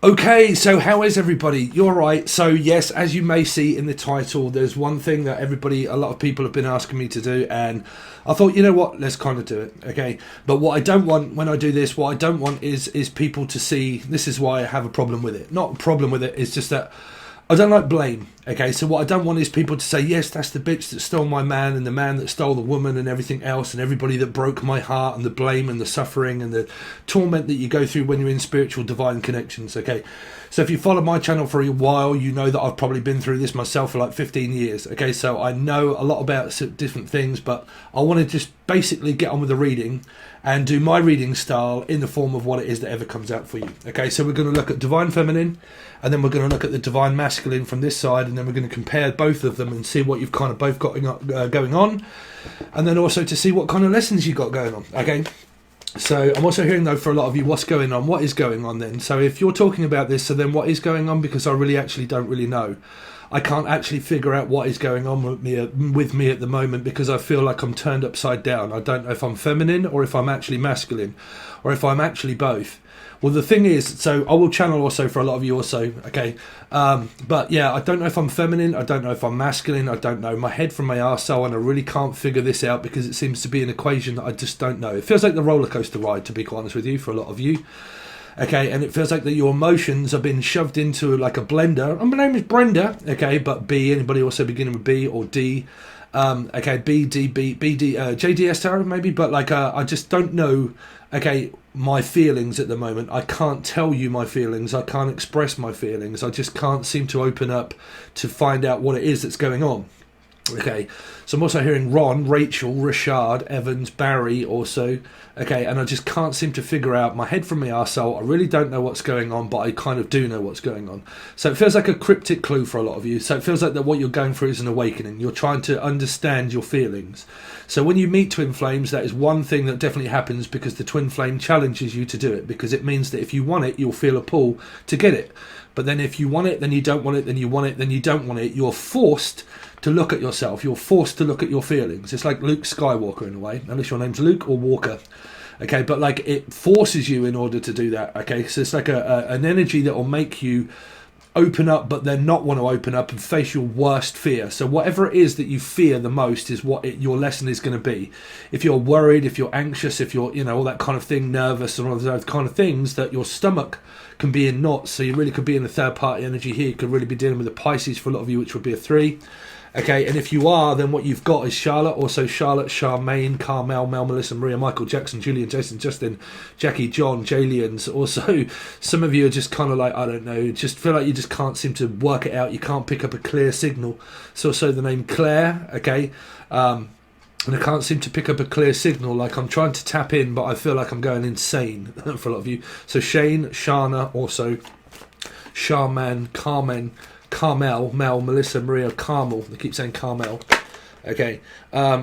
Okay, so how is everybody? You're right. So yes, as you may see in the title, there's one thing that a lot of people have been asking me to do, and I thought, you know what, let's kind of do it. Okay, but what I don't want when I do this, what I don't want is people to see. This is why I have a problem with it. Not a problem with it. It's just that I don't like blame. Okay, so what I don't want is people to say, yes, that's the bitch that stole my man, and the man that stole the woman, and everything else, and everybody that broke my heart, and the blame and the suffering and the torment that you go through when you're in spiritual divine connections. Okay, so if you follow my channel for a while, you know that I've probably been through this myself for like 15 years. Okay, so I know a lot about different things, but I want to just basically get on with the reading and do my reading style in the form of what it is that ever comes out for you. Okay, so we're going to look at divine feminine, and then we're going to look at the divine masculine from this side, and then we're going to compare both of them and see what you've kind of both got going on, and then also to see what kind of lessons you've got going on. Okay, so I'm also hearing though for a lot of you, what's going on, what is going on then? So if you're talking about this, so then what is going on? Because I really actually don't really know. I can't actually figure out what is going on with me at the moment, because I feel like I'm turned upside down. I don't know if I'm feminine or if I'm actually masculine, or if I'm actually both. Well, the thing is, so I will channel also for a lot of you also, okay? But yeah, I don't know if I'm feminine, I don't know if I'm masculine, I don't know. My head from my arsehole, and I really can't figure this out because it seems to be an equation that I just don't know. It feels like the roller coaster ride, to be quite honest with you, for a lot of you. Okay, and it feels like that your emotions are being shoved into like a blender. And my name is Brenda, okay, but B, anybody also beginning with B or D? Okay, B, D, B, B, D, JDS Tarot maybe, but like I just don't know, okay, my feelings at the moment. I can't tell you my feelings, I can't express my feelings, I just can't seem to open up to find out what it is that's going on. Okay, so I'm also hearing Ron, Rachel, Rashad, Evans, Barry also. Okay, and I just can't seem to figure out my head from my arsehole. I really don't know what's going on, but I kind of do know what's going on. So it feels like a cryptic clue for a lot of you. So it feels like that what you're going through is an awakening. You're trying to understand your feelings. So when you meet twin flames, that is one thing that definitely happens, because the twin flame challenges you to do it, because it means that if you want it, you'll feel a pull to get it. But then if you want it, then you don't want it, then you want it, then you don't want it. You're forced to look at yourself. You're forced to look at your feelings. It's like Luke Skywalker in a way, unless your name's Luke or Walker. Okay, but like it forces you in order to do that. Okay, so it's like an energy that will make you open up, but then not want to open up and face your worst fear. So whatever it is that you fear the most is what your lesson is going to be. If you're worried, if you're anxious, if you're, you know, all that kind of thing, nervous and all those kind of things, that your stomach can be in knots. So you really could be in the third party energy here. You could really be dealing with a Pisces for a lot of you, which would be a 3. Okay, and if you are, then what you've got is Charlotte, also Charlotte, Charmaine, Carmel, Mel, Melissa, Maria, Michael, Jackson, Julian, Jason, Justin, Jackie, John, Jalians. Also, some of you are just kind of like, I don't know, just feel like you just can't seem to work it out. You can't pick up a clear signal. So also the name Claire, okay, and I can't seem to pick up a clear signal. Like I'm trying to tap in, but I feel like I'm going insane for a lot of you. So Shane, Shana, also Charman, Carmen, Carmel, Mel, Melissa, Maria, Carmel. They keep saying Carmel. Okay,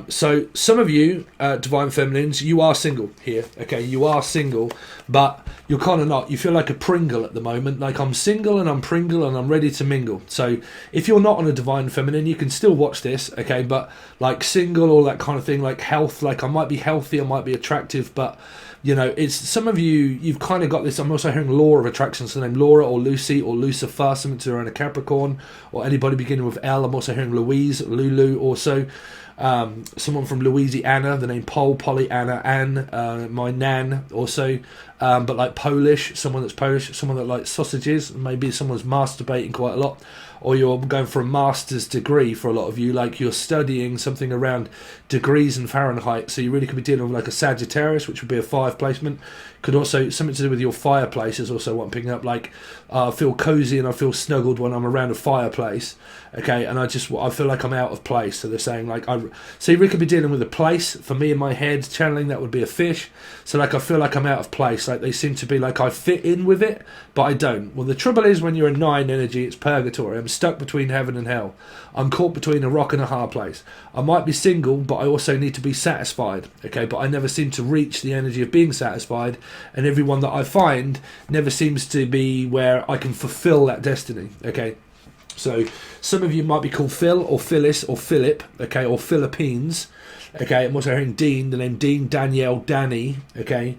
so some of you, Divine Feminines, you are single here. Okay, you are single, but you're kind of not. You feel like a Pringle at the moment. Like I'm single and I'm Pringle and I'm ready to mingle. So if you're not on a Divine Feminine, you can still watch this. Okay, but like single, all that kind of thing, like health, like I might be healthy, I might be attractive, but you know, it's some of you, you've kind of got this. I'm also hearing law of attraction, so the name Laura or Lucy or Lucifer, something to around a Capricorn, or anybody beginning with L. I'm also hearing Louise, Lulu also. Someone from Louisiana, the name Paul, Polly, Anna, Anne, my Nan also, but like Polish, someone that's Polish, someone that likes sausages, maybe someone's masturbating quite a lot, or you're going for a master's degree for a lot of you, like you're studying something around degrees in Fahrenheit, so you really could be dealing with like a Sagittarius, which would be a 5 placement. Could also, something to do with your fireplace is also what I'm picking up, like I feel cozy and I feel snuggled when I'm around a fireplace, okay, and I feel like I'm out of place. So they're saying like, so you really could be dealing with a place. For me in my head, channeling, that would be a fish. So like I feel like I'm out of place, like they seem to be like I fit in with it, but I don't. Well, the trouble is when you're a 9 energy, it's purgatory. I'm stuck between heaven and hell. I'm caught between a rock and a hard place. I might be single, but I also need to be satisfied, okay, but I never seem to reach the energy of being satisfied, and everyone that I find never seems to be where I can fulfill that destiny, okay. So some of you might be called Phil or Phyllis or Philip, okay, or Philippines, okay. I'm also hearing Dean, the name Dean, Danielle, Danny, okay.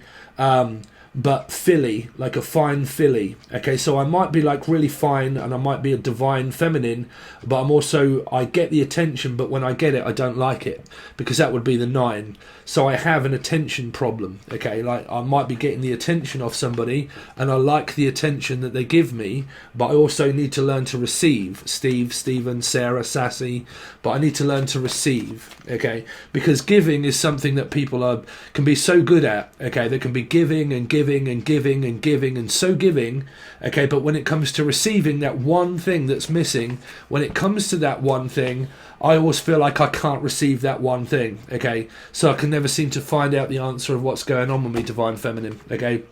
but filly, like a fine filly. Okay, so I might be like really fine and I might be a divine feminine, but I'm also, I get the attention, but when I get it I don't like it, because that would be the 9. So I have an attention problem. Okay, like I might be getting the attention of somebody and I like the attention that they give me, but I also need to learn to receive. Steve, Stephen, Sarah, Sassy, but I need to learn to receive. Okay, because giving is something that people can be so good at. Okay, they can be giving and giving and giving and giving and so giving. Okay, but when it comes to receiving, that one thing that's missing, when it comes to that one thing, I always feel like I can't receive that one thing. Okay, so I can never seem to find out the answer of what's going on with me, divine feminine. Okay,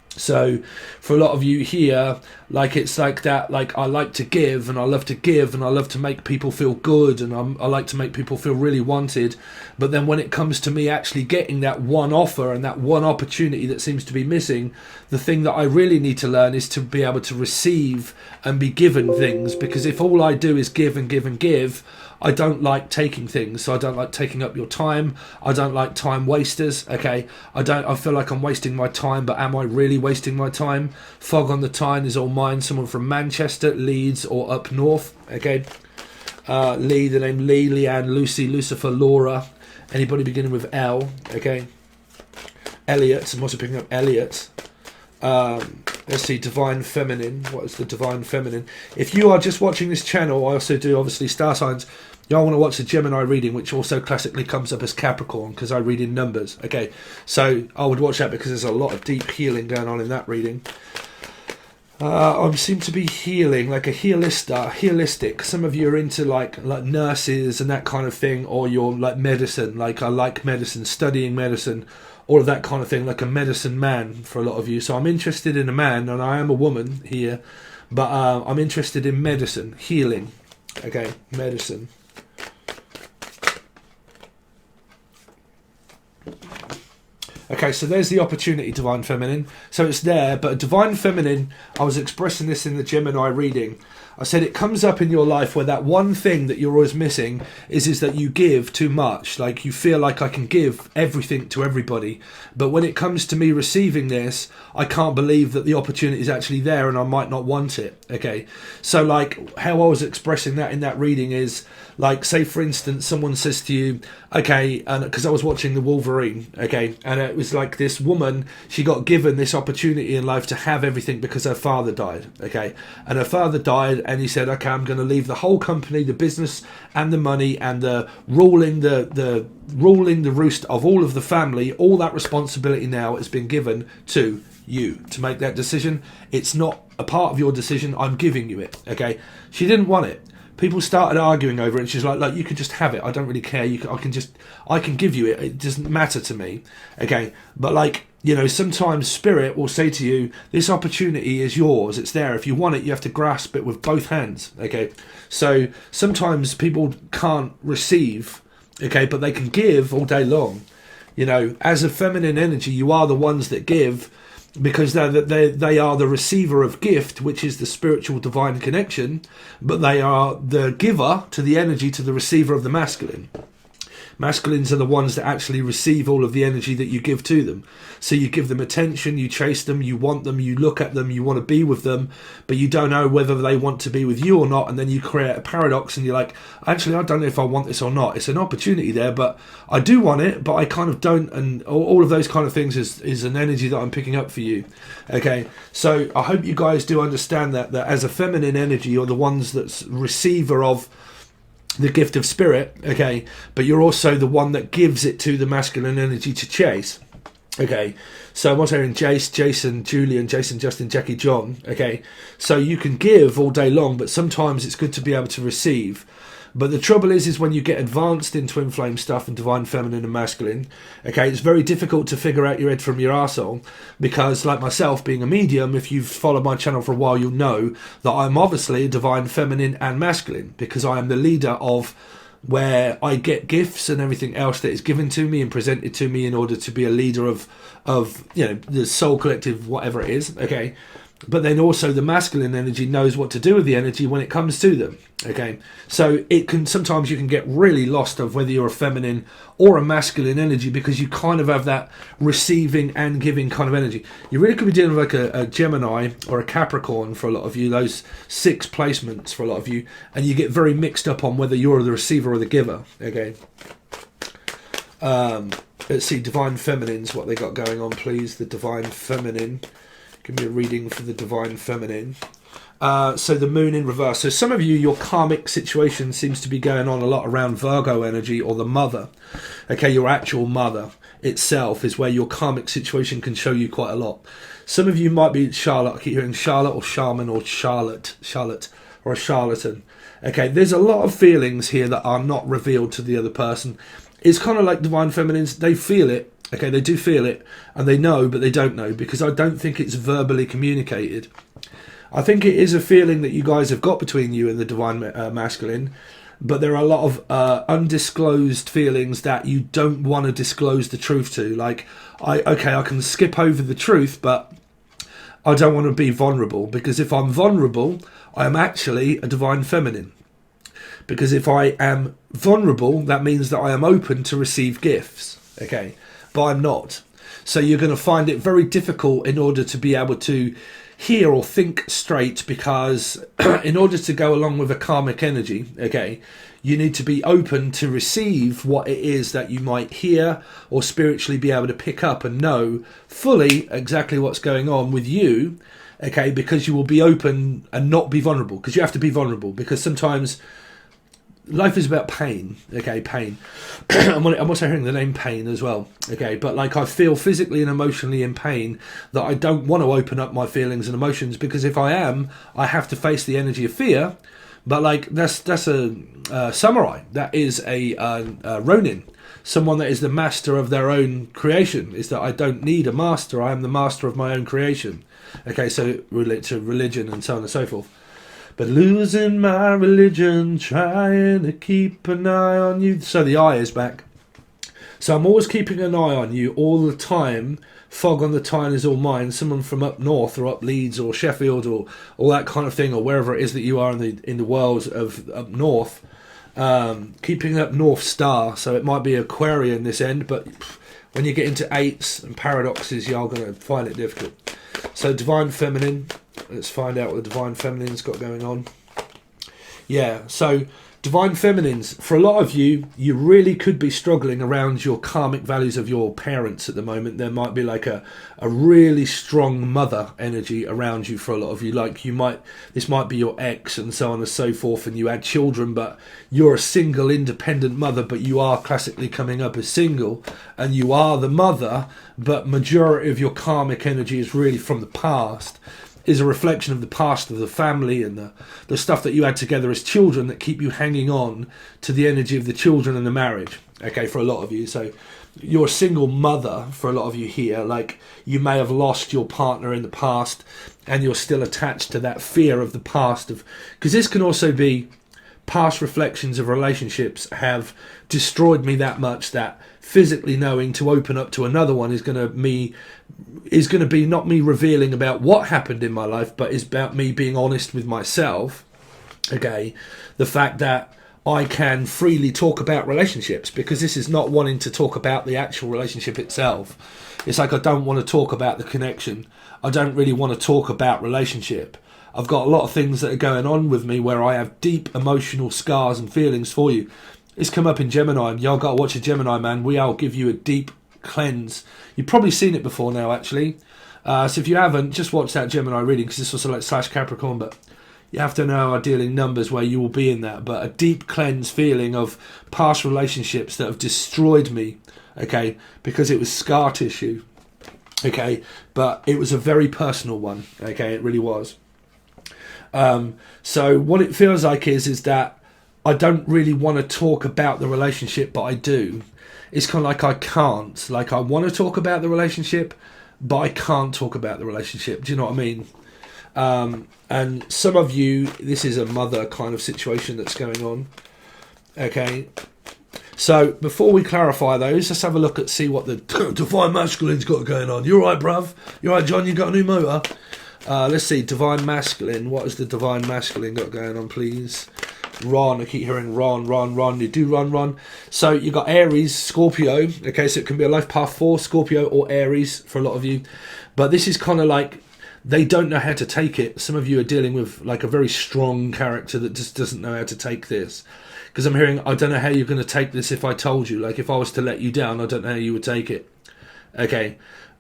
so for a lot of you here, like it's like that, like I like to give and I love to give and I love to make people feel good and I like to make people feel really wanted, but then when it comes to me actually getting that one offer and that one opportunity that seems to be missing, the thing that I really need to learn is to be able to receive and be given things, because if all I do is give and give and give, I don't like taking things. So I don't like taking up your time. I don't like time wasters. Okay, I feel like I'm wasting my time, but am I really wasting my time? Fog on the Tyne is all mine. Someone from Manchester, Leeds, or up north. Okay, Lee, the name Lee, Leanne, Lucy, Lucifer, Laura. Anybody beginning with L? Okay, Elliot. I'm also picking up Elliot. Let's see, divine feminine. What is the divine feminine? If you are just watching this channel, I also do obviously star signs. You all want to watch the Gemini reading, which also classically comes up as Capricorn, because I read in numbers. Okay, so I would watch that because there's a lot of deep healing going on in that reading. I seem to be healing, like a healistic. Some of you are into like nurses and that kind of thing, or you're like medicine. Like I like medicine, studying medicine, all of that kind of thing, like a medicine man for a lot of you. So I'm interested in a man, and I am a woman here, but I'm interested in medicine, healing. Okay, medicine. Okay, so there's the opportunity, divine feminine. So it's there, but a divine feminine, I was expressing this in the Gemini reading. I said it comes up in your life where that one thing that you're always missing is that you give too much. Like you feel like I can give everything to everybody, but when it comes to me receiving this, I can't believe that the opportunity is actually there and I might not want it. Okay, so like how I was expressing that in that reading is like, say for instance, someone says to you, okay, and because I was watching the Wolverine, okay, and it was like this woman, she got given this opportunity in life to have everything because her father died, okay, and her father died, and he said, okay, I'm going to leave the whole company, the business and the money and the ruling the roost of all of the family, all that responsibility now has been given to you to make that decision. It's not a part of your decision, I'm giving you it. Okay, she didn't want it. People started arguing over it, and she's like, you could just have it, I don't really care, I can give you it, it doesn't matter to me. Okay, but like, you know, sometimes spirit will say to you, this opportunity is yours, it's there, if you want it you have to grasp it with both hands. Okay, so sometimes people can't receive, okay, but they can give all day long. You know, as a feminine energy, you are the ones that give, because they are the receiver of gift, which is the spiritual divine connection, but they are the giver to the energy, to the receiver of the masculine. Masculines are the ones that actually receive all of the energy that you give to them. So you give them attention, you chase them, you want them, you look at them, you want to be with them, but you don't know whether they want to be with you or not, and then you create a paradox and you're like, actually I don't know if I want this or not. It's an opportunity there, but I do want it, but I kind of don't, and all of those kind of things is an energy that I'm picking up for you. Okay, so I hope you guys do understand that as a feminine energy, you're the ones that's receiver of the gift of spirit, okay, but you're also the one that gives it to the masculine energy to chase. Okay, so I'm also hearing Jace, Jason, Julian, Jason, Justin, Jackie, John. Okay, so you can give all day long, but sometimes it's good to be able to receive. But the trouble is when you get advanced in twin flame stuff and divine feminine and masculine, okay, it's very difficult to figure out your head from your arsehole, because like myself, being a medium, if you've followed my channel for a while, you'll know that I'm obviously divine feminine and masculine, because I am the leader of where I get gifts and everything else that is given to me and presented to me in order to be a leader of you know, the soul collective, whatever it is. Okay, but then also the masculine energy knows what to do with the energy when it comes to them. Okay, so it can sometimes you can get really lost of whether you're a feminine or a masculine energy, because you kind of have that receiving and giving kind of energy. You really could be dealing with like a Gemini or a Capricorn for a lot of you, those 6 placements for a lot of you, and you get very mixed up on whether you're the receiver or the giver. Okay, let's see, Divine Feminines, what they got going on, please. The Divine Feminine. Give me a reading for the Divine Feminine. So the Moon in reverse. So some of you, your karmic situation seems to be going on a lot around Virgo energy or the mother. Okay, your actual mother itself is where your karmic situation can show you quite a lot. Some of you might be Charlotte. I keep hearing Charlotte or Charmin or Charlotte or a charlatan. Okay, there's a lot of feelings here that are not revealed to the other person. It's kind of like Divine Feminines. They feel it. Okay, they do feel it, and they know, but they don't know, because I don't think it's verbally communicated. I think it is a feeling that you guys have got between you and the Divine Masculine, but there are a lot of undisclosed feelings that you don't want to disclose the truth to. Like, I can skip over the truth, but I don't want to be vulnerable, because if I'm vulnerable, I am actually a Divine Feminine. Because if I am vulnerable, that means that I am open to receive gifts. Okay, but I'm not. So you're going to find it very difficult in order to be able to hear or think straight, because in order to go along with a karmic energy, okay, you need to be open to receive what it is that you might hear or spiritually be able to pick up and know fully exactly what's going on with you, okay, because you will be open and not be vulnerable, because you have to be vulnerable, because sometimes life is about pain, okay, pain. I'm also hearing the name pain as well, okay, but like I feel physically and emotionally in pain that I don't want to open up my feelings and emotions, because if I am, I have to face the energy of fear. But like that's a samurai, that is a Ronin, someone that is the master of their own creation, is that I don't need a master, I am the master of my own creation. Okay, so relate to religion and so on and so forth. But losing my religion, trying to keep an eye on you. So the eye is back. So I'm always keeping an eye on you all the time. Fog on the Tyne is all mine. Someone from up north or up Leeds or Sheffield or all that kind of thing, or wherever it is that you are in the world of up north. Keeping up North Star. So it might be Aquarian this end, but when you get into 8s and paradoxes, you're going to find it difficult. So Divine Feminine. Let's find out what the Divine Feminine's got going on. Yeah, so Divine Feminines, for a lot of you, you really could be struggling around your karmic values of your parents at the moment. There might be like a really strong mother energy around you for a lot of you. Like this might be your ex and so on and so forth, and you had children, but you're a single independent mother, but you are classically coming up as single, and you are the mother, but majority of your karmic energy is really from the past. Is a reflection of the past of the family and the stuff that you had together as children that keep you hanging on to the energy of the children and the marriage, okay, for a lot of you. So you're a single mother for a lot of you here, like you may have lost your partner in the past and you're still attached to that fear of the past, of because this can also be past reflections of relationships have destroyed me that much that physically knowing to open up to another one is going to be not me revealing about what happened in my life, but is about me being honest with myself. Okay, the fact that I can freely talk about relationships, because this is not wanting to talk about the actual relationship itself. It's like I don't want to talk about the connection. I don't really want to talk about relationship. I've got a lot of things that are going on with me where I have deep emotional scars and feelings for you. It's come up in Gemini, and y'all got to watch a Gemini, man. I'll give you a deep cleanse. You've probably seen it before now, actually. So if you haven't, just watch that Gemini reading, because it's also like / Capricorn, but you have to know our dealing numbers where you will be in that. But a deep cleanse feeling of past relationships that have destroyed me, okay, because it was scar tissue, okay, but it was a very personal one, okay, it really was. So what it feels like is that I don't really want to talk about the relationship, but I do. It's kind of like I can't. Like I want to talk about the relationship, but I can't talk about the relationship. Do you know what I mean? And some of you, this is a mother kind of situation that's going on. Okay. So before we clarify those, let's have a look at see what the Divine Masculine's got going on. You all right, bruv? You all right, John? You got a new motor? Let's see, divine masculine. What has the divine masculine got going on, please? Ron, I keep hearing Ron. You do Ron. So you got Aries, Scorpio. Okay, so it can be a life path 4, Scorpio or Aries for a lot of you. But this is kind of like they don't know how to take it. Some of you are dealing with like a very strong character that just doesn't know how to take this. Because I'm hearing, I don't know how you're going to take this if I told you. Like if I was to let you down, I don't know how you would take it. Okay.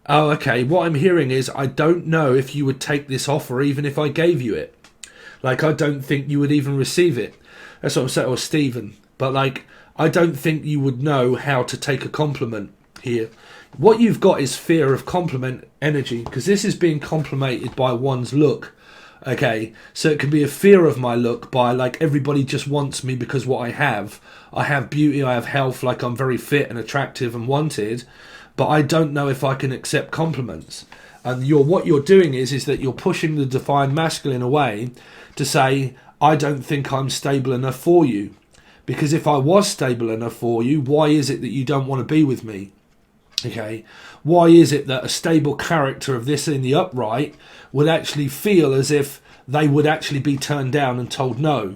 Oh, okay. What I'm hearing is I don't know if you would take this offer even if I gave you it. Like I don't think you would even receive it. That's what I'm saying, or Stephen. But like, I don't think you would know how to take a compliment here. What you've got is fear of compliment energy, because this is being complimented by one's look. Okay, so it can be a fear of my look by like everybody just wants me because what I have beauty, I have health, like I'm very fit and attractive and wanted, but I don't know if I can accept compliments. And what you're doing is that you're pushing the divine masculine away to say, I don't think I'm stable enough for you. Because if I was stable enough for you, why is it that you don't want to be with me? Okay, why is it that a stable character of this in the upright would actually feel as if they would actually be turned down and told no?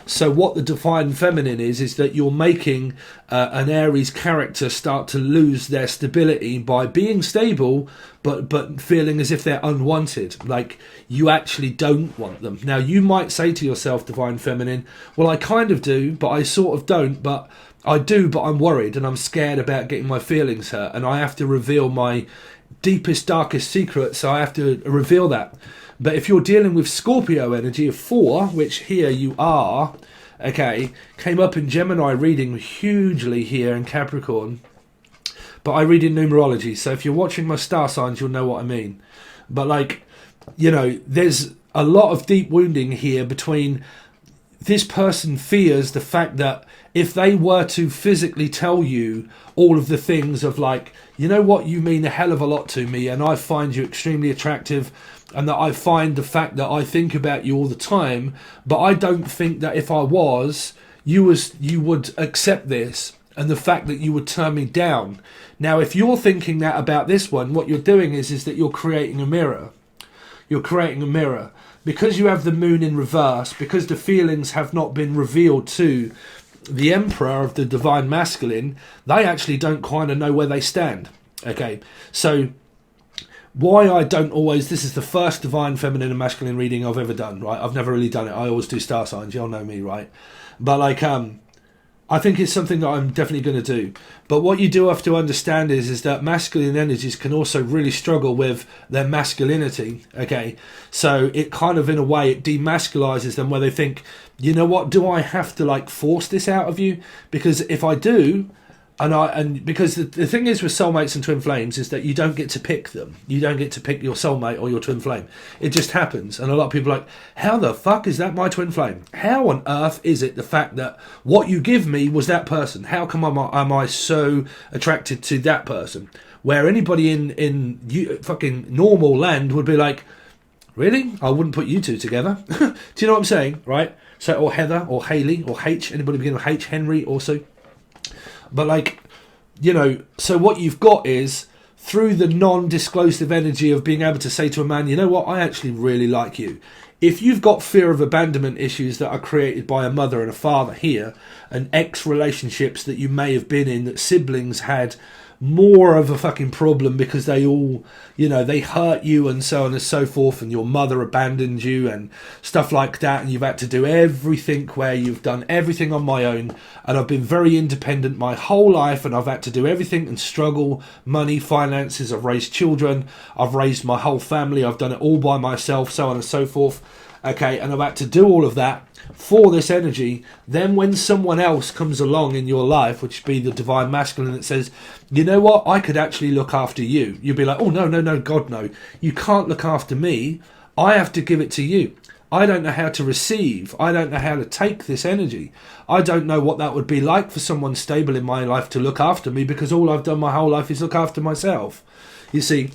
So what the divine feminine is that you're making an Aries character start to lose their stability by being stable, but feeling as if they're unwanted, like you actually don't want them. Now you might say to yourself, divine feminine, well, I kind of do, but I sort of don't, but I do, but I'm worried and I'm scared about getting my feelings hurt, and I have to reveal my deepest, darkest secrets, so I have to reveal that. But if you're dealing with Scorpio energy of 4, which here you are, okay, came up in Gemini reading hugely here in Capricorn, but I read in numerology, so if you're watching my star signs, you'll know what I mean. But like, you know, there's a lot of deep wounding here between this person fears the fact that if they were to physically tell you all of the things of like, you know what, you mean a hell of a lot to me and I find you extremely attractive, and that I find the fact that I think about you all the time, but I don't think that if I was, you would accept this, and the fact that you would turn me down. Now, if you're thinking that about this one, what you're doing is that you're creating a mirror. You're creating a mirror. Because you have the moon in reverse, because the feelings have not been revealed to the emperor of the divine masculine, they actually don't kind of know where they stand. Okay, so why I don't always, this is the first divine feminine and masculine reading I've ever done, right? I've never really done it. I always do star signs, y'all know me, right? But like, I think it's something that I'm definitely going to do. But what you do have to understand is that masculine energies can also really struggle with their masculinity, okay? So it kind of, in a way, it demasculizes them, where they think, you know what, do I have to like force this out of you? Because if I do, because the thing is with soulmates and twin flames is that you don't get to pick them. You don't get to pick your soulmate or your twin flame. It just happens. And a lot of people are like, how the fuck is that my twin flame? How on earth is it the fact that what you give me was that person? How come am I so attracted to that person? Where anybody in fucking normal land would be like, really? I wouldn't put you two together. Do you know what I'm saying? Right? So, or Heather or Haley or H. Anybody begin with H? Henry also. But like, you know, so what you've got is through the non-disclosive energy of being able to say to a man, you know what, I actually really like you. If you've got fear of abandonment issues that are created by a mother and a father here, and ex-relationships that you may have been in, that siblings had more of a fucking problem because they all, you know, they hurt you and so on and so forth, and your mother abandoned you and stuff like that, and you've had to do everything, where you've done everything on my own, and I've been very independent my whole life, and I've had to do everything and struggle, money, finances, I've raised children, I've raised my whole family, I've done it all by myself, so on and so forth, okay, and I've had to do all of that for this energy. Then when someone else comes along in your life, which be the divine masculine, that says, you know what, I could actually look after you, you'll be like, oh no, God no, you can't look after me, I have to give it to you. I don't know how to receive, I don't know how to take this energy, I don't know what that would be like for someone stable in my life to look after me, because all I've done my whole life is look after myself. You see,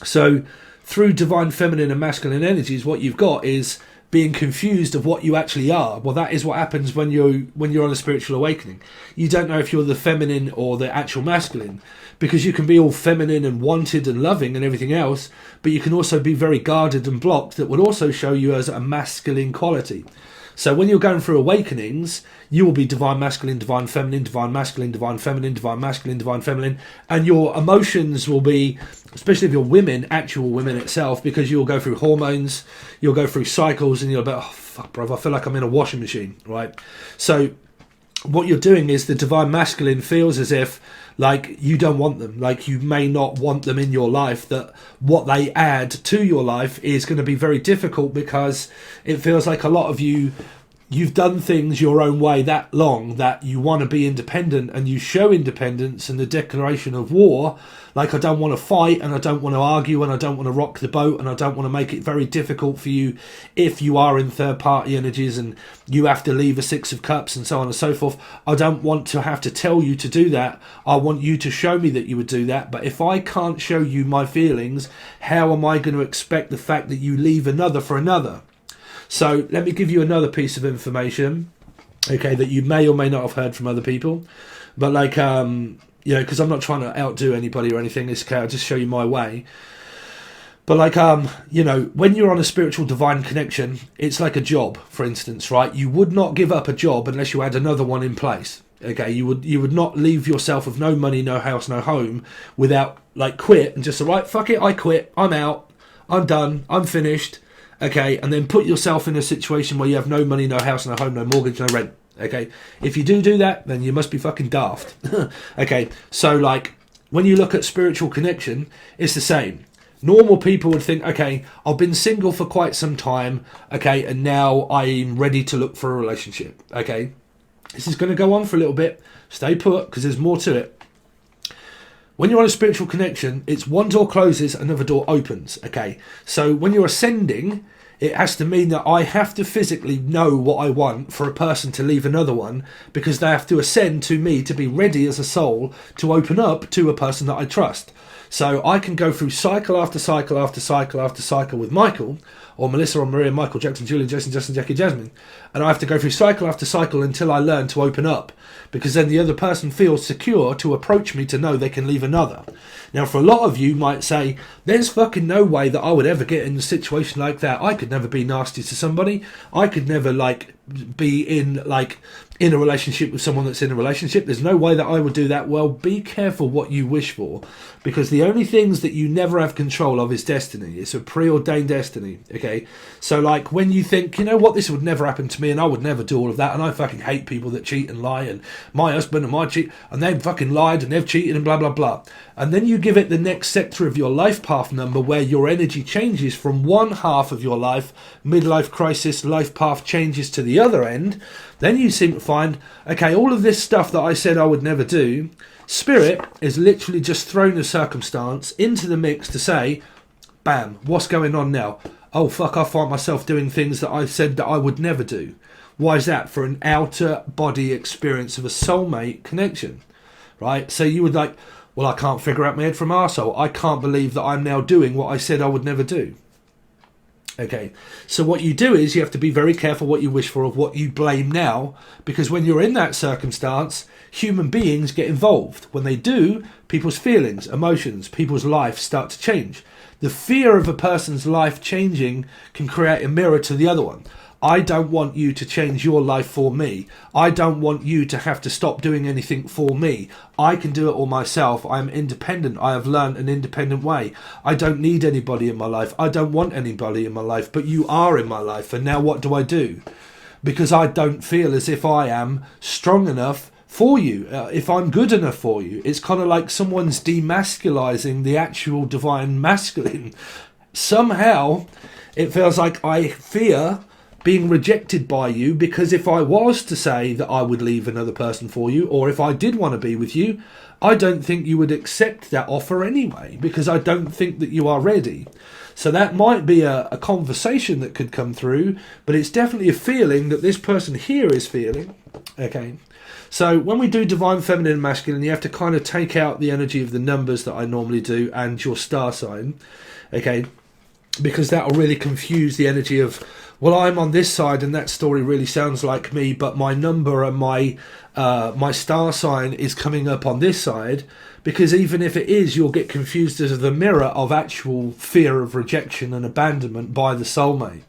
so through divine feminine and masculine energies, what you've got is being confused of what you actually are. Well, that is what happens when you're on a spiritual awakening. You don't know if you're the feminine or the actual masculine, because you can be all feminine and wanted and loving and everything else, but you can also be very guarded and blocked. That would also show you as a masculine quality. So when you're going through awakenings, you will be divine masculine, divine feminine, divine masculine, divine feminine, divine masculine, divine feminine, and your emotions will be, especially if you're women, actual women itself, because you'll go through hormones, you'll go through cycles, and you'll be, oh fuck, bro, I feel like I'm in a washing machine, right? So what you're doing is the divine masculine feels as if like you don't want them, like you may not want them in your life, that what they add to your life is going to be very difficult, because it feels like a lot of you've done things your own way that long that you want to be independent, and you show independence and the declaration of war, like I don't want to fight and I don't want to argue and I don't want to rock the boat and I don't want to make it very difficult for you if you are in third party energies and you have to leave a Six of Cups and so on and so forth. I don't want to have to tell you to do that. I want you to show me that you would do that. But if I can't show you my feelings, how am I going to expect the fact that you leave another for another? So let me give you another piece of information, okay, that you may or may not have heard from other people. But like, you know, because I'm not trying to outdo anybody or anything. It's okay, I'll just show you my way. But like, you know, when you're on a spiritual divine connection, it's like a job, for instance, right? You would not give up a job unless you had another one in place. Okay, you would not leave yourself with no money, no house, no home without like quit and just say, right, fuck it, I quit, I'm out, I'm done, I'm finished. Okay, and then put yourself in a situation where you have no money, no house, no home, no mortgage, no rent. Okay, if you do that, then you must be fucking daft. Okay, so like when you look at spiritual connection, it's the same. Normal people would think, okay, I've been single for quite some time, okay, and now I'm ready to look for a relationship. Okay, this is going to go on for a little bit. Stay put, because there's more to it. When you're on a spiritual connection, it's one door closes, another door opens. Okay, so when you're ascending, it has to mean that I have to physically know what I want for a person to leave another one, because they have to ascend to me to be ready as a soul to open up to a person that I trust. So I can go through cycle after cycle after cycle after cycle with Michael, or Melissa, or Maria, Michael, Jackson, Julian, Jason, Justin, Jackie, Jasmine, and I have to go through cycle after cycle until I learn to open up, because then the other person feels secure to approach me to know they can leave another. Now, for a lot of you might say, there's fucking no way that I would ever get in a situation like that. I could never be nasty to somebody. I could never like be in a relationship with someone that's in a relationship. There's no way that I would do that. Well, be careful what you wish for, because the only things that you never have control of is destiny. It's a preordained destiny. Okay, so like when you think, you know what, this would never happen to me and I would never do all of that, and I fucking hate people that cheat and lie, and my husband and my cheat, and they've fucking lied and they've cheated and blah blah blah, and then you give it the next sector of your life path number, where your energy changes from one half of your life, midlife crisis, life path changes to the other end. Then you seem to find, okay, all of this stuff that I said I would never do, Spirit is literally just thrown a circumstance into the mix to say, bam, what's going on now? Oh fuck, I find myself doing things that I said that I would never do. Why is that? For an outer body experience of a soulmate connection, right? So you would like, well, I can't figure out my head from arsehole. I can't believe that I'm now doing what I said I would never do. Okay, so what you do is you have to be very careful what you wish for, of what you blame now, because when you're in that circumstance, human beings get involved. When they do, people's feelings, emotions, people's life start to change. The fear of a person's life changing can create a mirror to the other one. I don't want you to change your life for me. I don't want you to have to stop doing anything for me. I can do it all myself. I am independent. I have learned an independent way. I don't need anybody in my life. I don't want anybody in my life, but you are in my life. And now what do I do? Because I don't feel as if I am strong enough for you, if I'm good enough for you. It's kind of like someone's demasculizing the actual divine masculine. Somehow it feels like I fear being rejected by you, because if I was to say that I would leave another person for you, or if I did want to be with you, I don't think you would accept that offer anyway, because I don't think that you are ready. So that might be a conversation that could come through, but it's definitely a feeling that this person here is feeling. Okay, so when we do divine feminine and masculine, you have to kind of take out the energy of the numbers that I normally do and your star sign, okay, because that will really confuse the energy of well, I'm on this side and that story really sounds like me, but my number and my star sign is coming up on this side, because even if it is, you'll get confused as the mirror of actual fear of rejection and abandonment by the soulmate.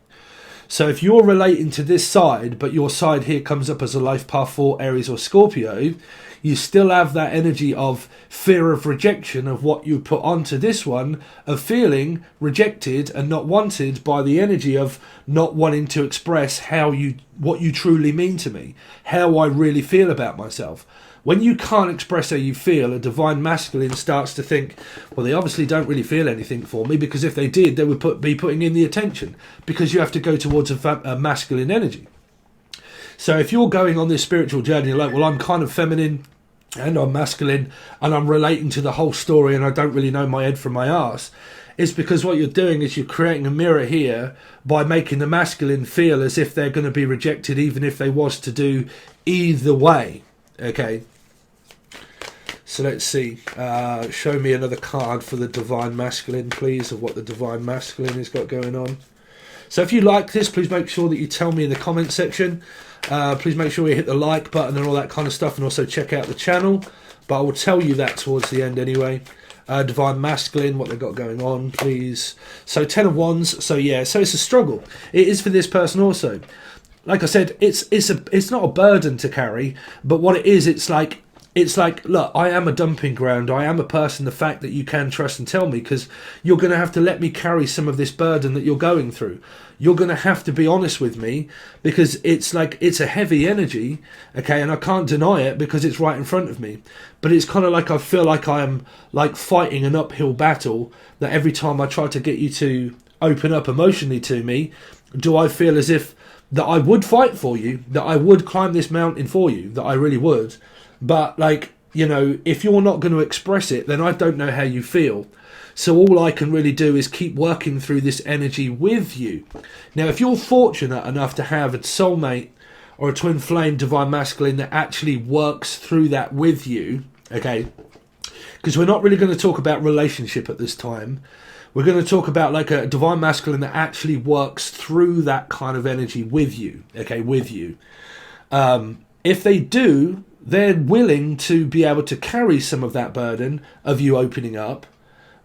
So if you're relating to this side, but your side here comes up as a life path 4 Aries or Scorpio, you still have that energy of fear of rejection of what you put onto this one, of feeling rejected and not wanted, by the energy of not wanting to express what you truly mean to me, how I really feel about myself. When you can't express how you feel, a divine masculine starts to think, well, they obviously don't really feel anything for me, because if they did, they would be putting in the attention, because you have to go towards a masculine energy. So if you're going on this spiritual journey, you're like, well, I'm kind of feminine and I'm masculine and I'm relating to the whole story and I don't really know my head from my arse, it's because what you're doing is you're creating a mirror here by making the masculine feel as if they're going to be rejected, even if they was to do either way. Okay. So let's see. Show me another card for the Divine Masculine, please, of what the Divine Masculine has got going on. So if you like this, please make sure that you tell me in the comment section. Please make sure you hit the like button and all that kind of stuff, and also check out the channel. But I will tell you that towards the end anyway. Divine Masculine, what they've got going on, please. So 10 of Wands. So yeah, so it's a struggle. It is for this person also. Like I said, it's not a burden to carry, but what it is, it's like, look, I am a dumping ground. I am a person, the fact that you can trust and tell me, because you're going to have to let me carry some of this burden that you're going through. You're going to have to be honest with me, because it's a heavy energy, okay, and I can't deny it because it's right in front of me. But it's kind of like I feel like I am like fighting an uphill battle, that every time I try to get you to open up emotionally to me, do I feel as if that I would fight for you, that I would climb this mountain for you, that I really would. But, like, you know, if you're not going to express it, then I don't know how you feel. So all I can really do is keep working through this energy with you. Now, if you're fortunate enough to have a soulmate or a twin flame divine masculine that actually works through that with you, okay, because we're not really going to talk about relationship at this time. We're going to talk about like a divine masculine that actually works through that kind of energy with you, okay, with you. If they do, they're willing to be able to carry some of that burden of you opening up.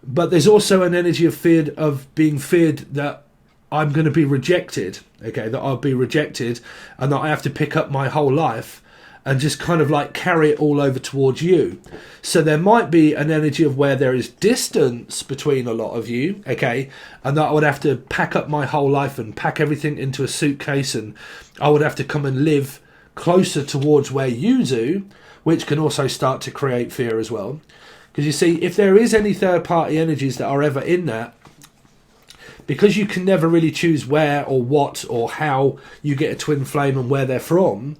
But there's also an energy of being feared that I'm going to be rejected, okay, that I'll be rejected and that I have to pick up my whole life and just kind of like carry it all over towards you. So there might be an energy of where there is distance between a lot of you, okay, and that I would have to pack up my whole life and pack everything into a suitcase, and I would have to come and live closer towards where you do, which can also start to create fear as well. Because you see, if there is any third party energies that are ever in that, because you can never really choose where or what or how you get a twin flame and where they're from,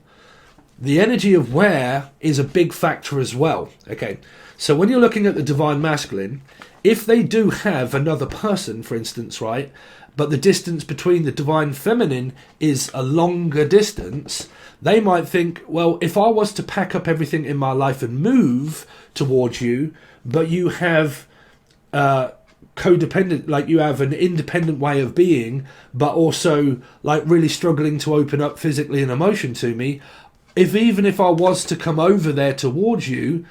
the energy of where is a big factor as well. Okay, so when you're looking at the divine masculine, if they do have another person, for instance, right, but the distance between the divine feminine is a longer distance, they might think, well, if I was to pack up everything in my life and move towards you, but you have codependent, like you have an independent way of being, but also like really struggling to open up physically and emotion to me, even if I was to come over there towards you,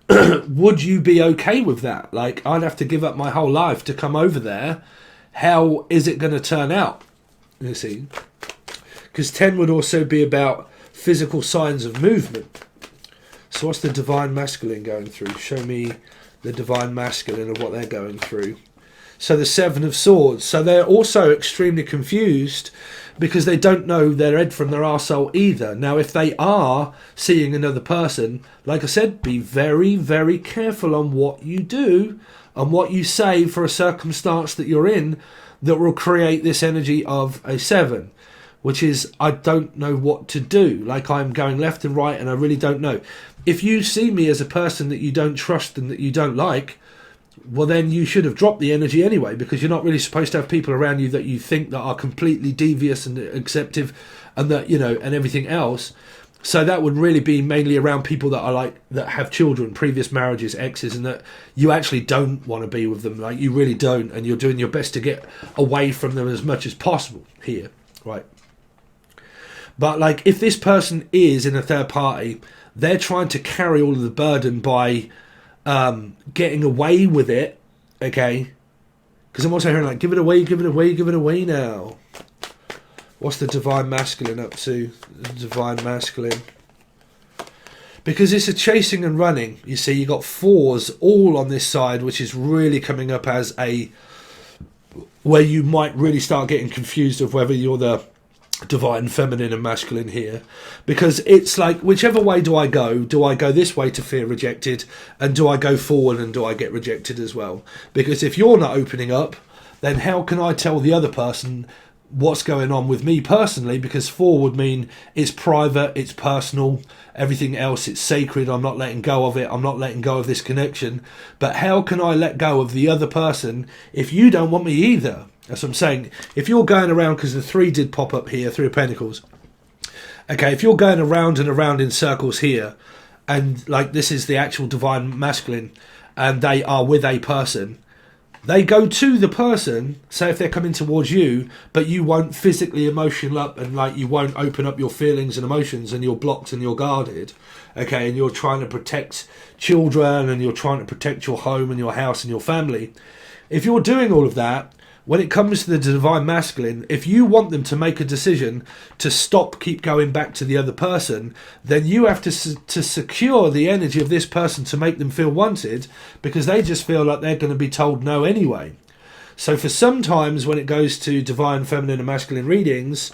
would you be okay with that? Like, I'd have to give up my whole life to come over there. How is it going to turn out? You see, because 10 would also be about physical signs of movement. So what's the divine masculine going through? Show me the divine masculine of what they're going through. So the 7 of Swords. So they're also extremely confused because they don't know their head from their arsehole either. Now, if they are seeing another person, like I said, be very, very careful on what you do and what you say for a circumstance that you're in that will create this energy of a 7, which is, I don't know what to do. Like, I'm going left and right and I really don't know. If you see me as a person that you don't trust and that you don't like, well, then you should have dropped the energy anyway, because you're not really supposed to have people around you that you think that are completely devious and acceptive and that, you know, and everything else. So that would really be mainly around people that are like, that have children, previous marriages, exes, and that you actually don't want to be with them. Like, you really don't, and you're doing your best to get away from them as much as possible here. right? But like, if this person is in a third party, they're trying to carry all of the burden by getting away with it, okay? Because I'm also hearing like, give it away, give it away, give it away now. What's the Divine Masculine up to? The Divine Masculine. Because it's a chasing and running. You see, you got 4s all on this side, which is really coming up as a... where you might really start getting confused of whether you're the Divine Feminine and Masculine here. Because it's like, whichever way do I go? Do I go this way to fear rejected? And do I go forward and do I get rejected as well? Because if you're not opening up, then how can I tell the other person what's going on with me personally? Because 4 would mean it's private, it's personal, everything else, it's sacred, I'm not letting go of it, I'm not letting go of this connection. But how can I let go of the other person if you don't want me either? That's what I'm saying. If you're going around, because the 3 did pop up here, 3 of Pentacles. Okay, if you're going around and around in circles here, and like this is the actual Divine Masculine, and they are with a person, they go to the person, say if they're coming towards you, but you won't physically emotional up, and like you won't open up your feelings and emotions, and you're blocked and you're guarded, okay, and you're trying to protect children, and you're trying to protect your home and your house and your family. If you're doing all of that, when it comes to the Divine Masculine, if you want them to make a decision to stop, keep going back to the other person, then you have to secure the energy of this person to make them feel wanted, because they just feel like they're going to be told no anyway. So for sometimes when it goes to Divine Feminine and Masculine readings,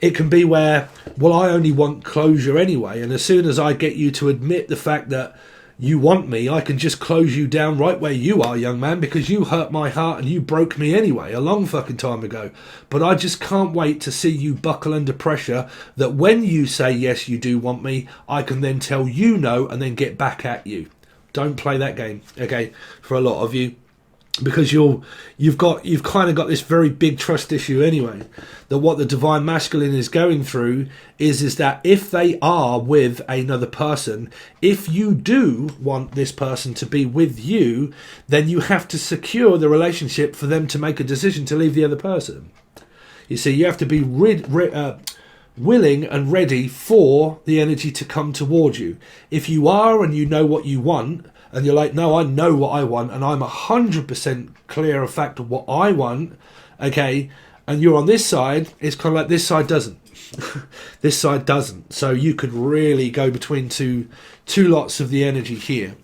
it can be where, well, I only want closure anyway, and as soon as I get you to admit the fact that you want me, I can just close you down right where you are, young man, because you hurt my heart and you broke me anyway, a long fucking time ago. But I just can't wait to see you buckle under pressure, that when you say yes, you do want me, I can then tell you no and then get back at you. Don't play that game, okay, for a lot of you. Because you've kind of got this very big trust issue anyway, that what the Divine Masculine is going through is that if they are with another person, if you do want this person to be with you, then you have to secure the relationship for them to make a decision to leave the other person. You see, you have to be willing and ready for the energy to come towards you. If you are and you know what you want, and you're like, no, I know what I want, and I'm 100% clear of fact of what I want, okay, and you're on this side, it's kind of like this side doesn't. This side doesn't. So you could really go between two lots of the energy here.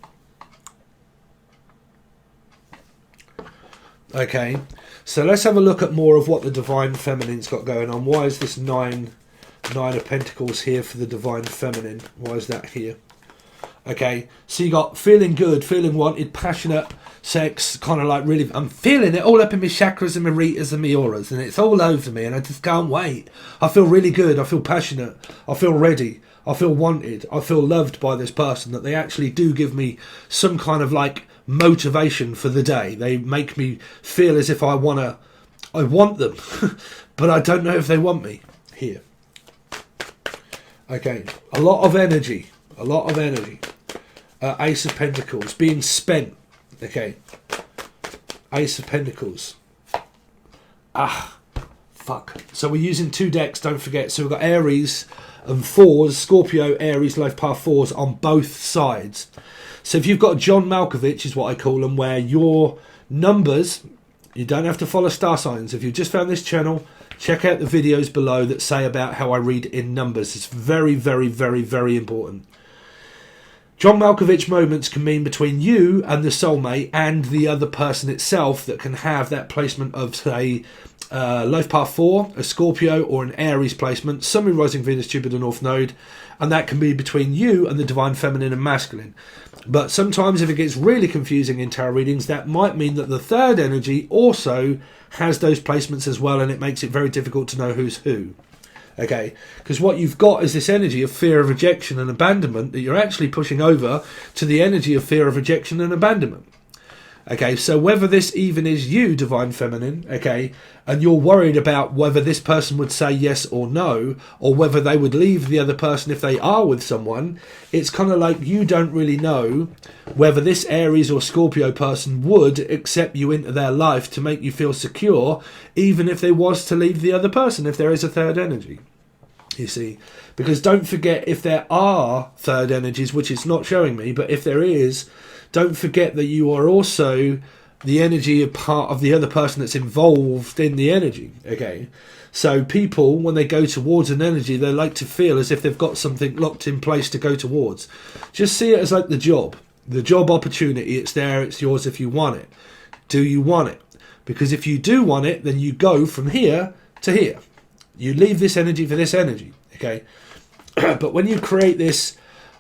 Okay, so let's have a look at more of what the Divine Feminine's got going on. Why is this nine of Pentacles here for the Divine Feminine? Why is that here? Okay, so you got feeling good, feeling wanted, passionate sex, kind of like really, I'm feeling it all up in my chakras and my ritas and my auras, and it's all over me, and I just can't wait. I feel really good, I feel passionate, I feel ready, I feel wanted, I feel loved by this person, that they actually do give me some kind of like motivation for the day. They make me feel as if I want them, but I don't know if they want me here. Okay, a lot of energy. Ace of Pentacles being spent. Okay, Ace of Pentacles. Fuck. So we're using 2 decks, don't forget. So we've got Aries and 4s, Scorpio, Aries, life path 4s on both sides. So if you've got John Malkovich, is what I call them, where your numbers, you don't have to follow star signs. If you've just found this channel, check out the videos below that say about how I read in numbers. It's very, very, very, very important. John Malkovich moments can mean between you and the soulmate and the other person itself, that can have that placement of, say, life path 4, a Scorpio, or an Aries placement, Sun, Moon, Rising, Venus, Jupiter, North Node, and that can be between you and the Divine Feminine and Masculine. But sometimes if it gets really confusing in tarot readings, that might mean that the third energy also has those placements as well, and it makes it very difficult to know who's who. Okay, because what you've got is this energy of fear of rejection and abandonment that you're actually pushing over to the energy of fear of rejection and abandonment. Okay, so whether this even is you, Divine Feminine, okay, and you're worried about whether this person would say yes or no, or whether they would leave the other person if they are with someone, it's kind of like you don't really know whether this Aries or Scorpio person would accept you into their life to make you feel secure, even if they was to leave the other person, if there is a third energy. You see, because don't forget, if there are third energies, which it's not showing me, but if there is, don't forget that you are also the energy of part of the other person that's involved in the energy. Okay, so people, when they go towards an energy, they like to feel as if they've got something locked in place to go towards. Just see it as like the job opportunity. It's there, it's yours if you want it. Do you want it? Because if you do want it, then you go from here to here. You leave this energy for this energy. Okay, but when you create this,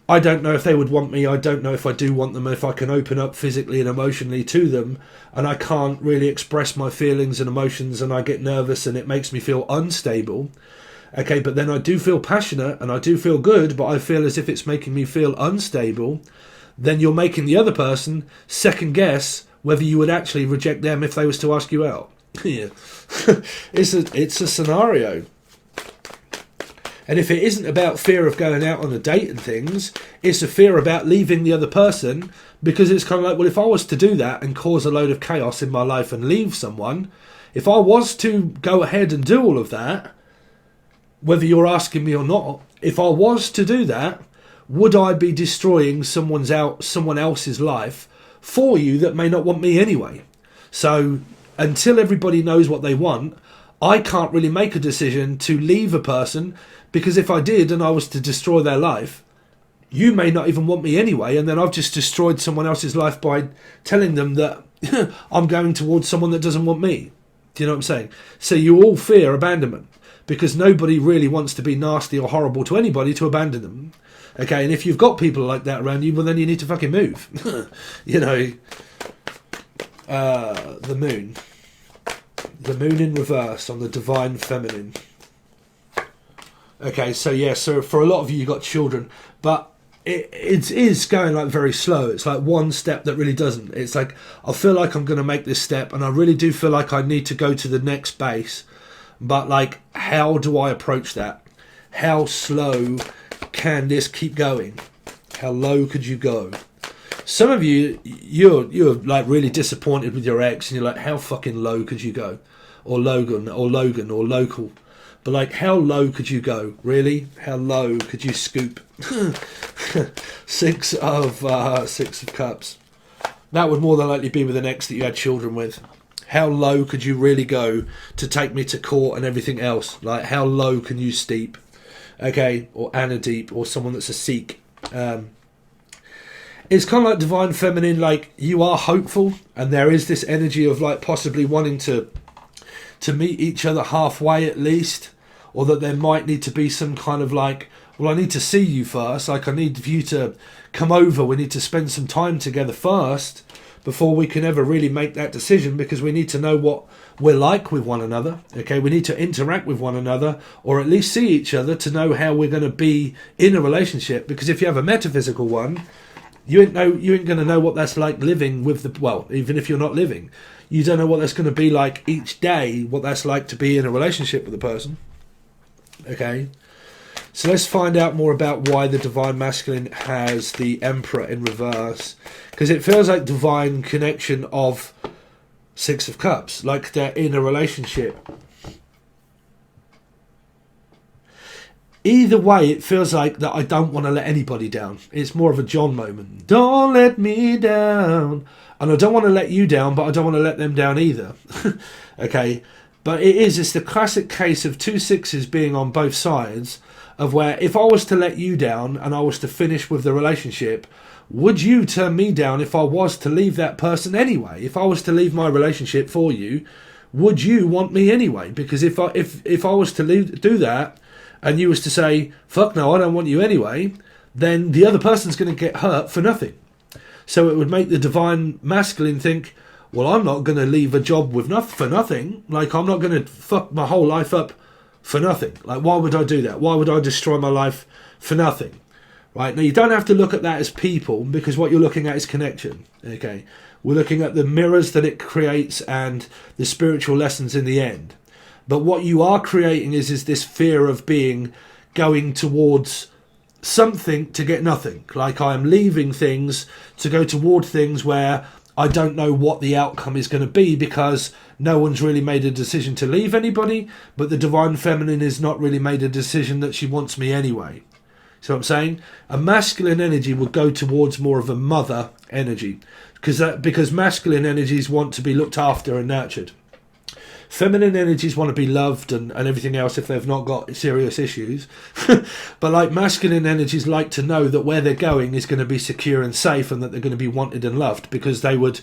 I don't know if they would want me, I don't know if I do want them, if I can open up physically and emotionally to them, and I can't really express my feelings and emotions, and I get nervous and it makes me feel unstable. Okay, but then I do feel passionate and I do feel good, but I feel as if it's making me feel unstable. Then you're making the other person second guess whether you would actually reject them if they was to ask you out. Yeah. It's a scenario. And if it isn't about fear of going out on a date and things, it's a fear about leaving the other person, because it's kind of like, well, if I was to do that and cause a load of chaos in my life and leave someone, if I was to go ahead and do all of that, whether you're asking me or not, if I was to do that, would I be destroying someone else's life for you that may not want me anyway? So until everybody knows what they want, I can't really make a decision to leave a person, because if I did and I was to destroy their life, you may not even want me anyway, and then I've just destroyed someone else's life by telling them that I'm going towards someone that doesn't want me. Do you know what I'm saying? So you all fear abandonment, because nobody really wants to be nasty or horrible to anybody to abandon them. Okay, and if you've got people like that around you, well, then you need to fucking move. You know, the moon. The moon in reverse on the Divine Feminine. Okay, so yeah, so for a lot of you, you got children, but it is going like very slow. It's like one step that really doesn't. It's like, I feel like I'm going to make this step, and I really do feel like I need to go to the next base. But like, how do I approach that? How slow can this keep going? How low could you go? Some of you, you're like really disappointed with your ex, and you're like, how fucking low could you go? Or Logan, or local. But like, how low could you go? Really? How low could you scoop? Six of Cups. That would more than likely be with an ex that you had children with. How low could you really go to take me to court and everything else? Like, how low can you steep? Okay, or Anna Deep, or someone that's a Sikh. It's kind of like Divine Feminine, like, you are hopeful, and there is this energy of like possibly wanting to meet each other halfway at least, or that there might need to be some kind of like, well, I need to see you first, like I need for you to come over, we need to spend some time together first before we can ever really make that decision, because we need to know what we're like with one another. Okay, we need to interact with one another, or at least see each other to know how we're going to be in a relationship, because if you have a metaphysical one, you ain't going to know what that's like living with the, well, even if you're not living, you don't know what that's going to be like each day, what that's like to be in a relationship with a person. Okay, so let's find out more about why the Divine Masculine has the Emperor in reverse, because it feels like divine connection of Six of Cups, like they're in a relationship. Either way, it feels like that I don't want to let anybody down. It's more of a John moment. Don't let me down. And I don't want to let you down, but I don't want to let them down either. Okay, but it's the classic case of two sixes being on both sides, of where if I was to let you down and I was to finish with the relationship, would you turn me down if I was to leave that person anyway? If I was to leave my relationship for you, would you want me anyway? Because if I was to do that, and you was to say, fuck no, I don't want you anyway, then the other person's going to get hurt for nothing. So it would make the Divine Masculine think, well, I'm not going to leave a job for nothing. Like, I'm not going to fuck my whole life up for nothing. Like, why would I do that? Why would I destroy my life for nothing? Right? Now, you don't have to look at that as people, because what you're looking at is connection. Okay? We're looking at the mirrors that it creates and the spiritual lessons in the end. But what you are creating is this fear of going towards something to get nothing. Like I am leaving things to go toward things where I don't know what the outcome is going to be, because no one's really made a decision to leave anybody, but the Divine Feminine has not really made a decision that she wants me anyway. See what I'm saying? A masculine energy would go towards more of a mother energy, because masculine energies want to be looked after and nurtured. Feminine energies want to be loved and everything else if they've not got serious issues. But like masculine energies like to know that where they're going is going to be secure and safe, and that they're going to be wanted and loved, because they would...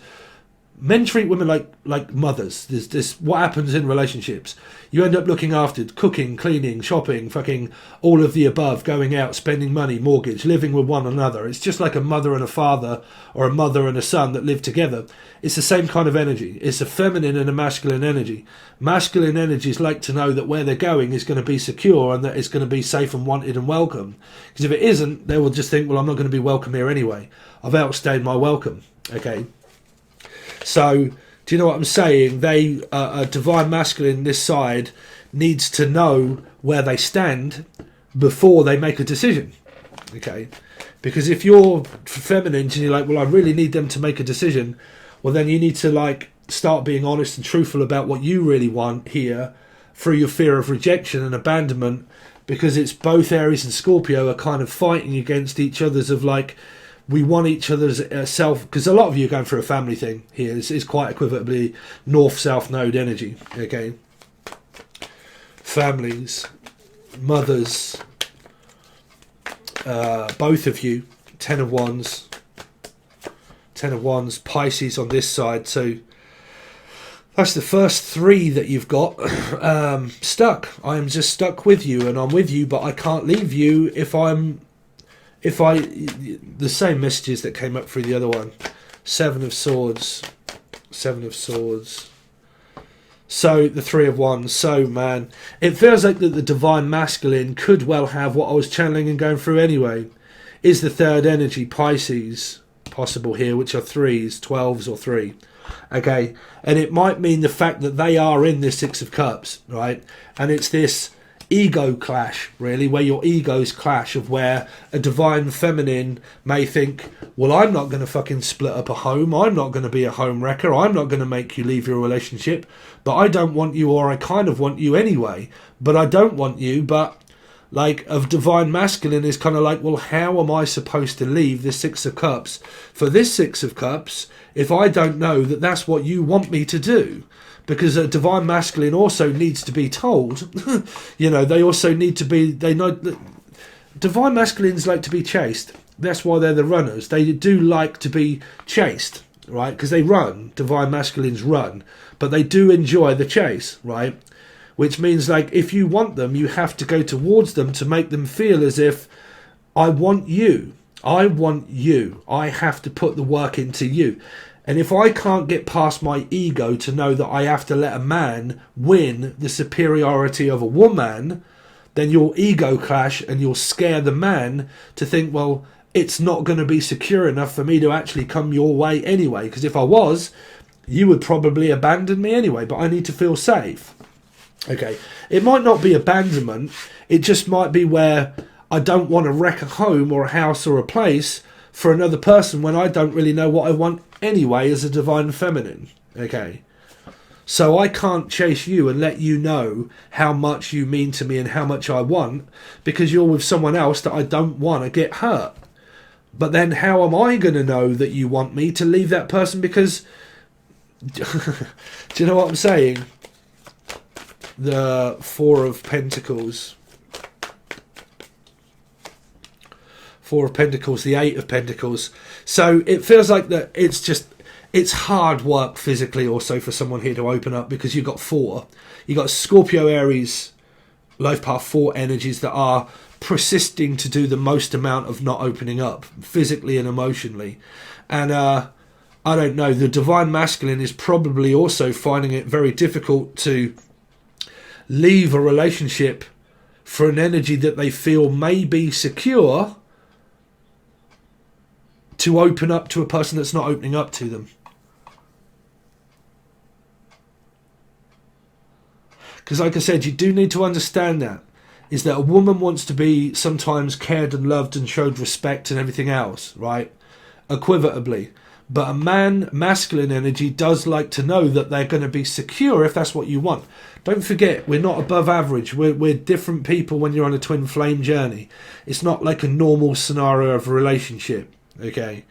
Men treat women like mothers. There's this, what happens in relationships. You end up looking after cooking, cleaning, shopping, fucking all of the above, going out, spending money, mortgage, living with one another. It's just like a mother and a father, or a mother and a son that live together. It's the same kind of energy. It's a feminine and a masculine energy. Masculine energies like to know that where they're going is going to be secure, and that it's going to be safe and wanted and welcome. Because if it isn't, they will just think, well, I'm not going to be welcome here anyway. I've outstayed my welcome. Okay. So, do you know what I'm saying? A divine masculine this side needs to know where they stand before they make a decision. Okay? Because if you're feminine and you're like, well, I really need them to make a decision, well, then you need to like start being honest and truthful about what you really want here, through your fear of rejection and abandonment, because it's both Aries and Scorpio are kind of fighting against each other's of like, we want each other's self, because a lot of you are going through a family thing here. It's quite equivalently north-south node energy. Okay, families, mothers, both of you, 10 of Wands, Pisces on this side. So that's the first three that you've got. Stuck. I am just stuck with you, and I'm with you, but I can't leave you the same messages that came up through the other one. Seven of Swords. So the Three of Wands. So man, it feels like that the divine masculine could well have what I was channeling and going through anyway. Is the third energy, Pisces, possible here, which are threes, 12s or 3. Okay, and it might mean the fact that they are in this Six of Cups, right? And it's this ego clash, really, where your egos clash, of where a divine feminine may think, well, I'm not going to fucking split up a home, I'm not going to be a home wrecker, I'm not going to make you leave your relationship, but I don't want you, or I kind of want you anyway, but I don't want you. But like a divine masculine is kind of like, well, how am I supposed to leave this Six of Cups for this Six of Cups if I don't know that that's what you want me to do? Because a divine masculine also needs to be told, you know, they also need to be, they know that divine masculines like to be chased. That's why they're the runners. They do like to be chased, right? Because they run, divine masculines run, but they do enjoy the chase, right? Which means, like, if you want them, you have to go towards them to make them feel as if, I want you, I have to put the work into you. And if I can't get past my ego to know that I have to let a man win the superiority of a woman, then you'll ego clash and you'll scare the man to think, well, it's not going to be secure enough for me to actually come your way anyway. Because if I was, you would probably abandon me anyway, but I need to feel safe. Okay, it might not be abandonment. It just might be where I don't want to wreck a home or a house or a place for another person when I don't really know what I want anyway as a divine feminine. Okay, so I can't chase you and let you know how much you mean to me and how much I want, because you're with someone else that I don't want to get hurt. But then how am I going to know that you want me to leave that person? Because do you know what I'm saying? The Four of Pentacles, the Eight of Pentacles. So it feels like that it's hard work physically also for someone here to open up, because you've got Scorpio, Aries, life path 4 energies that are persisting to do the most amount of not opening up physically and emotionally. And I don't know, the divine masculine is probably also finding it very difficult to leave a relationship for an energy that they feel may be secure, to open up to a person that's not opening up to them. Because like I said, you do need to understand that. Is that a woman wants to be sometimes cared and loved and showed respect and everything else, right? Equivalently. But a man, masculine energy, does like to know that they're going to be secure if that's what you want. Don't forget, we're not above average. We're different people when you're on a twin flame journey. It's not like a normal scenario of a relationship, okay?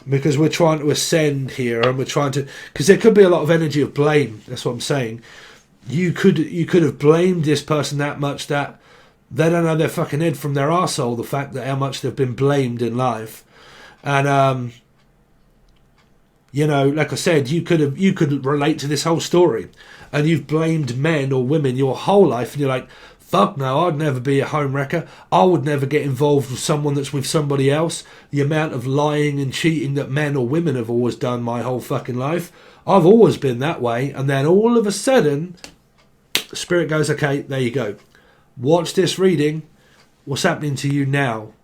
Because we're trying to ascend here, and we're trying to... Because there could be a lot of energy of blame, that's what I'm saying. You could have blamed this person that much that they don't know their fucking head from their arsehole, the fact that how much they've been blamed in life. And, you know, like I said, you could relate to this whole story. And you've blamed men or women your whole life, and you're like, fuck no, I'd never be a home wrecker. I would never get involved with someone that's with somebody else. The amount of lying and cheating that men or women have always done my whole fucking life. I've always been that way. And then all of a sudden... Spirit goes, okay, there you go. Watch this reading. What's happening to you now?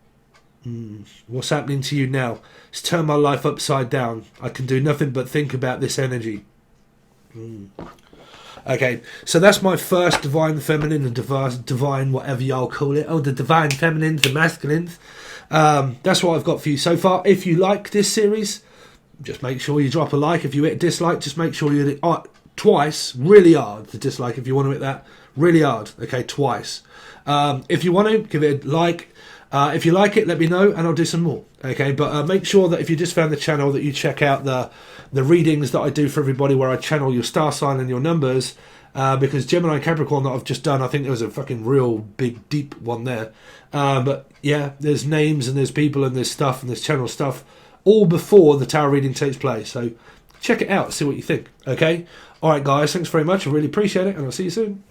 What's happening to you now? It's turned my life upside down. I can do nothing but think about this energy. Okay, so that's my first divine feminine and divine whatever y'all call it. Oh, the divine feminines, the masculines. That's what I've got for you so far. If you like this series, just make sure you drop a like. If you hit a dislike, just make sure you hit it twice, really hard. The dislike, if you want to hit that, really hard. Okay, twice. If you want to, give it a like. If you like it, let me know and I'll do some more. Okay, but make sure that if you just found the channel that you check out the readings that I do for everybody, where I channel your star sign and your numbers, because Gemini and Capricorn that I've just done, I think there was a fucking real big deep one there. But yeah, there's names and there's people and there's stuff and there's channel stuff all before the tarot reading takes place. So check it out, see what you think. Okay, all right guys, thanks very much, I really appreciate it, and I'll see you soon.